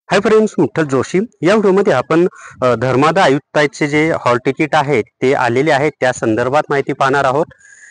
Hi friends, Vitthal Joshi या व्हिडिओमध्ये आपण धर्मादा आयुक्ताचे जे हॉल तिकीट आहेत ते आलेले आहेत त्या संदर्भात माहिती पाहणार आहोत.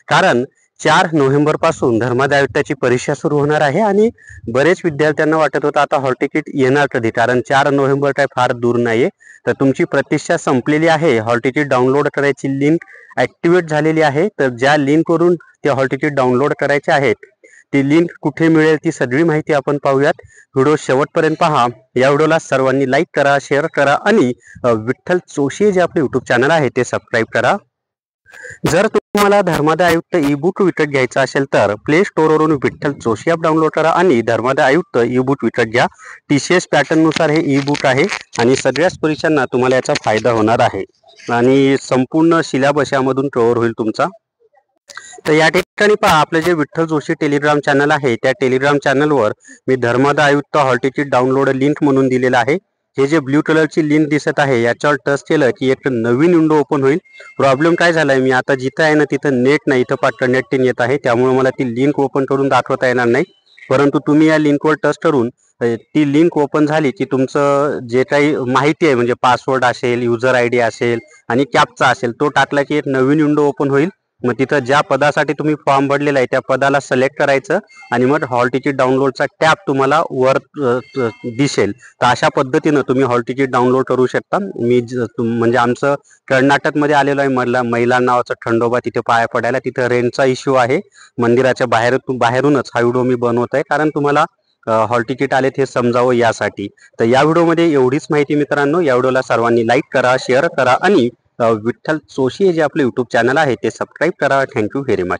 कारण 4 नोव्हेंबर पासून धर्मादा आयुक्ताची परीक्षा सुरू होणार आहे आणि बरेच विद्यार्थ्यांना वाटत होतं आता हॉल तिकीट येणार कधी, कारण 4 नोव्हेंबर काय फार दूर नाहीये. तर तुमची प्रतीक्षा संपलेली आहे. हॉल तिकीट डाउनलोड करायची लिंक ऍक्टिव्हेट झालेली आहे. तर ज्या लिंकवरून ते हॉल तिकीट डाउनलोड करायचे आहेत ती लिंक कुठे मिळेल ती सगळी माहिती आपण पाहूयात. व्हिडिओ शेवटपर्यंत पहा. या व्हिडिओला सर्वांनी लाईक करा, शेअर करा आणि विठ्ठल जोशी जे आपले युट्यूब चॅनल आहे ते सबस्क्राईब करा. जर तुम्हाला धर्मादा आयुक्त ई बुक विकत घ्यायचा असेल तर प्ले स्टोअरवरून विठ्ठल जोशी ॲप डाउनलोड करा आणि धर्मादा आयुक्त ई बुक विकत घ्या. TCS पॅटर्न नुसार हे ई बुक आहे आणि सगळ्याच परीक्षांना तुम्हाला याचा फायदा होणार आहे आणि संपूर्ण सिलेबस यामधून कव्हर होईल तुमचा. तर या ठिकाणी पहा, आपलं जे विठ्ठल जोशी टेलिग्राम चॅनल आहे त्या टेलिग्राम चॅनलवर मी धर्मादा आयुक्त हॉल तिकीट डाउनलोड लिंक म्हणून दिलेलं आहे. हे जे ब्ल्यू कलरची लिंक दिसत आहे याच्यावर टच केलं की एक नवीन विंडो ओपन होईल. प्रॉब्लेम काय झालाय, मी आता जिथं आहे ना तिथं नेट नाही, इथं पाठ कनेक्टिंग येत आहे, त्यामुळे मला ती लिंक ओपन करून दाखवता येणार नाही. परंतु तुम्ही या लिंकवर टच करून ती लिंक ओपन झाली की तुमचं जे काही माहिती आहे म्हणजे पासवर्ड असेल, युजर ID असेल आणि कॅप्चा असेल तो टाकला की एक नवीन विंडो ओपन होईल. मग तिथं ज्या पदासाठी तुम्ही फॉर्म भरलेला आहे त्या पदाला सिलेक्ट करायचं आणि मग हॉल तिकीट डाउनलोडचा टॅब तुम्हाला वर दिसेल. तर अशा पद्धतीनं तुम्ही हॉल तिकीट डाउनलोड करू शकता. मी म्हणजे आमचं कर्नाटकमध्ये आलेलो आहे, महिला नावाचं खंडोबा तिथे पाया पडायला. तिथं रेंजचा इश्यू आहे. मंदिराच्या बाहेरूनच हा व्हिडिओ मी बनवत आहे, कारण तुम्हाला हॉल तिकीट आलेत हे समजावं यासाठी. तर या व्हिडिओमध्ये एवढीच माहिती मित्रांनो. या व्हिडिओला सर्वांनी लाईक करा, शेअर करा आणि विठ्ठल जोशी हे जे आपले युट्यूब चॅनल आहे ते सबस्क्राईब करा. Thank you very much.